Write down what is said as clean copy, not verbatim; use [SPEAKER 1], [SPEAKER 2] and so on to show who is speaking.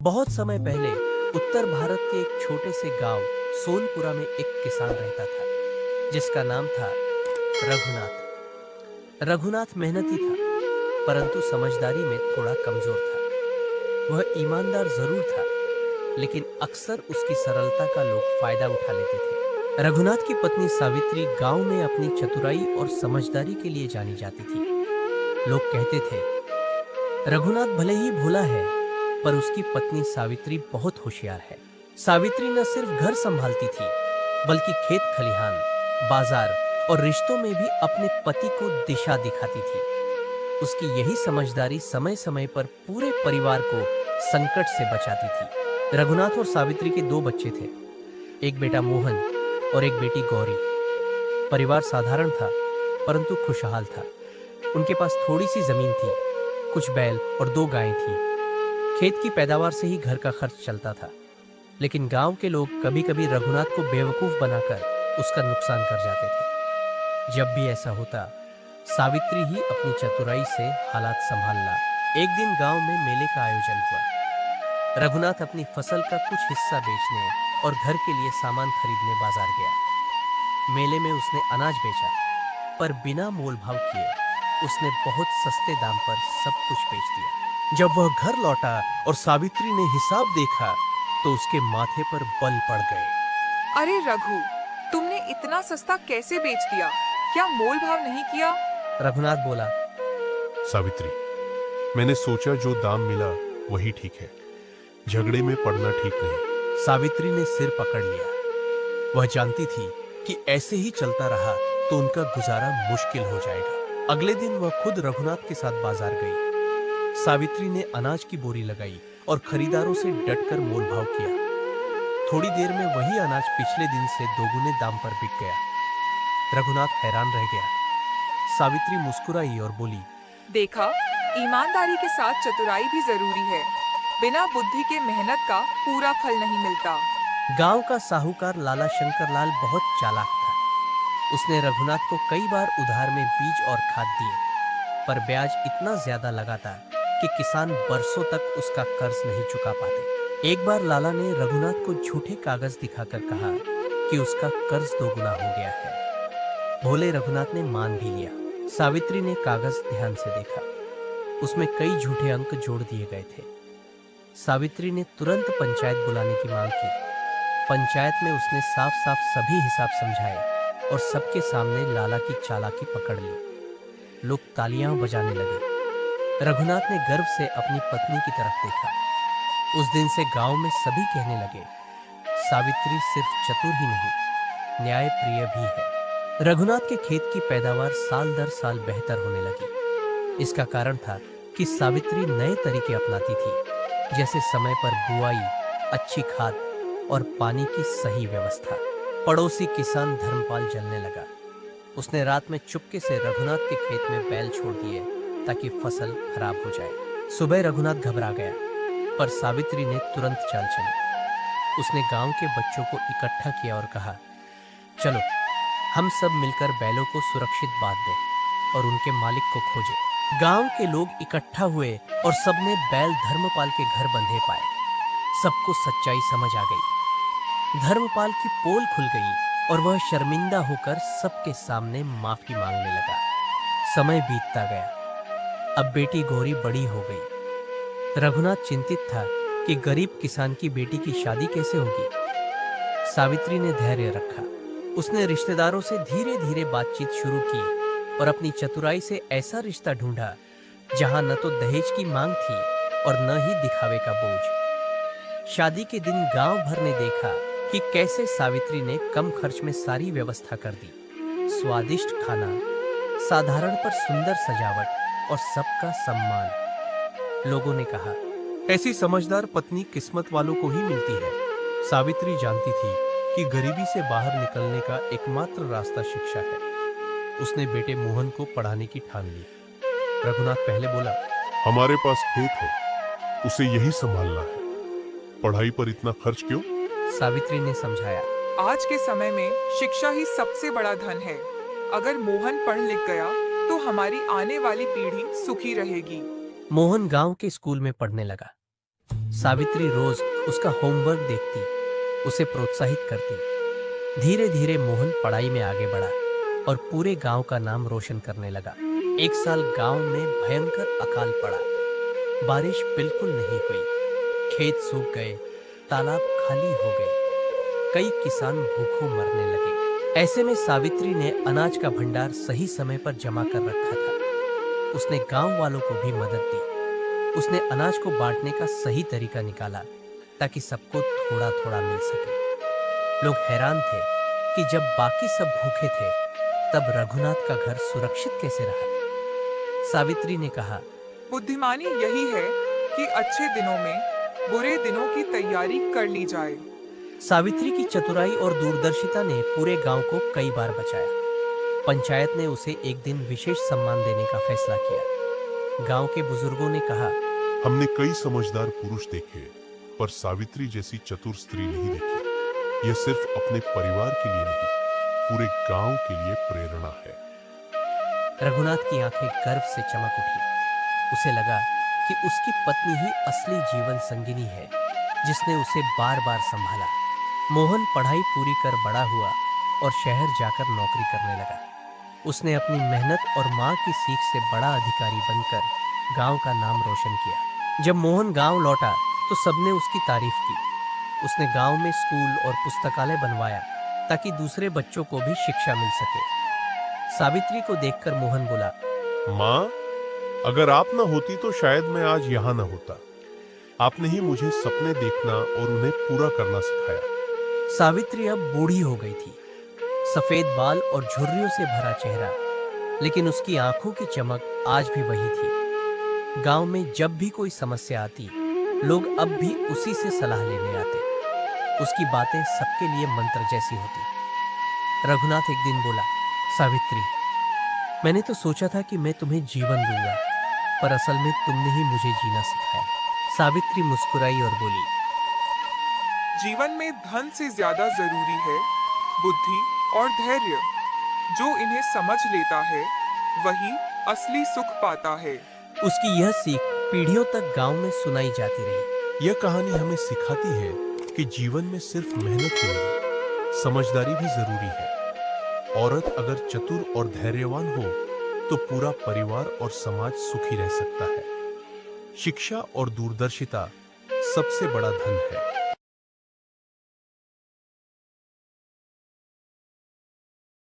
[SPEAKER 1] बहुत समय पहले उत्तर भारत के एक छोटे से गांव सोनपुरा में एक किसान रहता था जिसका नाम था रघुनाथ। रघुनाथ मेहनती था परंतु समझदारी में थोड़ा कमजोर था। वह ईमानदार जरूर था लेकिन अक्सर उसकी सरलता का लोग फायदा उठा लेते थे। रघुनाथ की पत्नी सावित्री गांव में अपनी चतुराई और समझदारी के लिए जानी जाती थी। लोग कहते थे रघुनाथ भले ही भोला है पर उसकी पत्नी सावित्री बहुत होशियार है। सावित्री न सिर्फ घर संभालती थी बल्कि खेत खलिहान, बाजार और रिश्तों में भी अपने पति को दिशा दिखाती थी। उसकी यही समझदारी समय समय पर पूरे परिवार को संकट से बचाती थी। रघुनाथ और सावित्री के दो बच्चे थे, एक बेटा मोहन और एक बेटी गौरी। परिवार साधारण था परंतु खुशहाल था। उनके पास थोड़ी सी जमीन थी, कुछ बैल और 2 गायें थीं। खेत की पैदावार से ही घर का खर्च चलता था। लेकिन गांव के लोग कभी कभी रघुनाथ को बेवकूफ बनाकर उसका नुकसान कर जाते थे। जब भी ऐसा होता सावित्री ही अपनी चतुराई से हालात संभालना। एक दिन गांव में मेले का आयोजन हुआ। रघुनाथ अपनी फसल का कुछ हिस्सा बेचने और घर के लिए सामान खरीदने बाजार गया। मेले में उसने अनाज बेचा पर बिना मोल भाव किए उसने बहुत सस्ते दाम पर सब कुछ बेच दिया। जब वह घर लौटा और सावित्री ने हिसाब देखा तो उसके माथे पर बल पड़ गए।
[SPEAKER 2] अरे रघु, तुमने इतना सस्ता कैसे बेच दिया? क्या मोल भाव नहीं किया?
[SPEAKER 1] रघुनाथ बोला,
[SPEAKER 3] सावित्री, मैंने सोचा जो दाम मिला वही ठीक है। झगड़े में पड़ना ठीक नहीं।
[SPEAKER 1] सावित्री ने सिर पकड़ लिया। वह जानती थी कि ऐसे ही चलता रहा तो उनका गुजारा मुश्किल हो जाएगा। अगले दिन वह खुद रघुनाथ के साथ बाजार गई। सावित्री ने अनाज की बोरी लगाई और खरीदारों से डटकर मोल भाव किया। थोड़ी देर में वही अनाज पिछले दिन से दोगुने दाम पर बिक गया। रघुनाथ हैरान रह गया। सावित्री मुस्कुराई और बोली,
[SPEAKER 2] देखा, ईमानदारी के साथ चतुराई भी जरूरी है। बिना बुद्धि के मेहनत का पूरा फल नहीं मिलता।
[SPEAKER 1] गांव का साहूकार लाला शंकर लाल बहुत चालाक था। उसने रघुनाथ को कई बार उधार में बीज और खाद दिए पर ब्याज इतना ज्यादा लगा था कि किसान बरसों तक उसका कर्ज नहीं चुका पाते। एक बार लाला ने रघुनाथ को झूठे कागज दिखाकर कहा कि उसका कर्ज दोगुना हो गया है। भोले रघुनाथ ने मान भी लिया। सावित्री ने कागज ध्यान से देखा। उसमें कई झूठे अंक जोड़ दिए गए थे। सावित्री ने तुरंत पंचायत बुलाने की मांग की। पंचायत में उसने साफ साफ सभी हिसाब समझाए और सबके सामने लाला की चालाकी पकड़ ली। लोग तालियां बजाने लगे। रघुनाथ ने गर्व से अपनी पत्नी की तरफ देखा। उस दिन से गांव में सभी कहने लगे, सावित्री सिर्फ चतुर ही नहीं, न्याय प्रिय भी है। रघुनाथ के खेत की पैदावार साल दर साल बेहतर होने लगी। इसका कारण था कि सावित्री नए तरीके अपनाती थी, जैसे समय पर बुआई, अच्छी खाद और पानी की सही व्यवस्था। पड़ोसी किसान धर्मपाल जलने लगा। उसने रात में चुपके से रघुनाथ के खेत में बैल छोड़ दिए ताकि फसल खराब हो जाए। सुबह रघुनाथ घबरा गया पर सावित्री ने तुरंत चाल चली। उसने गांव के बच्चों को इकट्ठा किया और कहा, चलो हम सब मिलकर बैलों को सुरक्षित बांध दें और उनके मालिक को खोजें। गांव के लोग इकट्ठा हुए और सबने बैल धर्मपाल के घर बंधे पाए। सबको सच्चाई समझ आ गई। धर्मपाल की पोल खुल गई और वह शर्मिंदा होकर सबके सामने माफी मांगने लगा। समय बीतता गया। अब बेटी गौरी बड़ी हो गई। रघुनाथ चिंतित था कि गरीब किसान की बेटी की शादी कैसे होगी। सावित्री ने धैर्य रखा। उसने रिश्तेदारों से धीरे धीरे बातचीत शुरू की और अपनी चतुराई से ऐसा रिश्ता ढूंढा जहां न तो दहेज की मांग थी और न ही दिखावे का बोझ। शादी के दिन गांव भर ने देखा कि कैसे सावित्री ने कम खर्च में सारी व्यवस्था कर दी। स्वादिष्ट खाना, साधारण पर सुंदर सजावट और सबका सम्मान। लोगों ने कहा, ऐसी समझदार पत्नी किस्मत वालों को ही मिलती है। सावित्री जानती थी कि गरीबी से बाहर निकलने का एकमात्र रास्ता शिक्षा है। उसने बेटे मोहन को पढ़ाने की ठान ली। रघुनाथ पहले बोला,
[SPEAKER 3] हमारे पास खेत है, उसे यही संभालना है। पढ़ाई पर इतना खर्च क्यों?
[SPEAKER 1] सावित्री ने समझाया,
[SPEAKER 2] आज के समय में शिक्षा ही सबसे बड़ा धन है। अगर मोहन पढ़ लिख गया तो हमारी आने वाली पीढ़ी सुखी रहेगी।
[SPEAKER 1] मोहन गांव के स्कूल में पढ़ने लगा। सावित्री रोज उसका होमवर्क देखती, उसे प्रोत्साहित करती। धीरे धीरे मोहन पढ़ाई में आगे बढ़ा और पूरे गांव का नाम रोशन करने लगा। एक साल गांव में भयंकर अकाल पड़ा। बारिश बिल्कुल नहीं हुई, खेत सूख गए, तालाब खाली हो गए, कई किसान भूखों मरने लगे। ऐसे में सावित्री ने अनाज का भंडार सही समय पर जमा कर रखा था। उसने गांव वालों को भी मदद दी। उसने अनाज को बांटने का सही तरीका निकाला ताकि सबको थोड़ा थोड़ा मिल सके। लोग हैरान थे कि जब बाकी सब भूखे थे तब रघुनाथ का घर सुरक्षित कैसे रहा। सावित्री ने कहा,
[SPEAKER 2] बुद्धिमानी यही है कि अच्छे दिनों में बुरे दिनों की तैयारी कर ली जाए।
[SPEAKER 1] सावित्री की चतुराई और दूरदर्शिता ने पूरे गांव को कई बार बचाया। पंचायत ने उसे एक दिन विशेष सम्मान देने का फैसला किया। गांव के बुजुर्गों ने कहा,
[SPEAKER 3] हमने कई समझदार पुरुष देखे, पर सावित्री जैसी चतुर स्त्री नहीं देखी। यह सिर्फ अपने परिवार के लिए नहीं, पूरे गांव के लिए प्रेरणा है।
[SPEAKER 1] रघुनाथ की आंखें गर्व से चमक उठी। उसे लगा कि उसकी पत्नी ही असली जीवन संगिनी है, जिसने उसे बार बार संभाला। मोहन पढ़ाई पूरी कर बड़ा हुआ और शहर जाकर नौकरी करने लगा। उसने अपनी मेहनत और माँ की सीख से बड़ा अधिकारी बनकर गांव का नाम रोशन किया। जब मोहन गांव लौटा तो सबने उसकी तारीफ की। उसने गांव में स्कूल और पुस्तकालय बनवाया ताकि दूसरे बच्चों को भी शिक्षा मिल सके। सावित्री को देखकर मोहन बोला,
[SPEAKER 3] माँ, अगर आप ना होती तो शायद मैं आज यहाँ ना होता। आपने ही मुझे सपने देखना और उन्हें पूरा करना सिखाया।
[SPEAKER 1] सावित्री अब बूढ़ी हो गई थी, सफेद बाल और झुर्रियों से भरा चेहरा, लेकिन उसकी आंखों की चमक आज भी वही थी। गांव में जब भी कोई समस्या आती, लोग अब भी उसी से सलाह लेने आते। उसकी बातें सबके लिए मंत्र जैसी होती। रघुनाथ एक दिन बोला, सावित्री, मैंने तो सोचा था कि मैं तुम्हें जीवन दूंगा, पर असल में तुमने ही मुझे जीना सिखाया। सावित्री मुस्कुराई और बोली,
[SPEAKER 2] जीवन में धन से ज्यादा जरूरी है बुद्धि और धैर्य। जो इन्हें समझ लेता है वही असली सुख पाता है।
[SPEAKER 1] उसकी यह सीख पीढ़ियों तक गांव में सुनाई जाती रही।
[SPEAKER 3] यह कहानी हमें सिखाती है कि जीवन में सिर्फ मेहनत ही नहीं, समझदारी भी जरूरी है। औरत अगर चतुर और धैर्यवान हो तो पूरा परिवार और समाज सुखी रह सकता है। शिक्षा और दूरदर्शिता सबसे बड़ा धन है।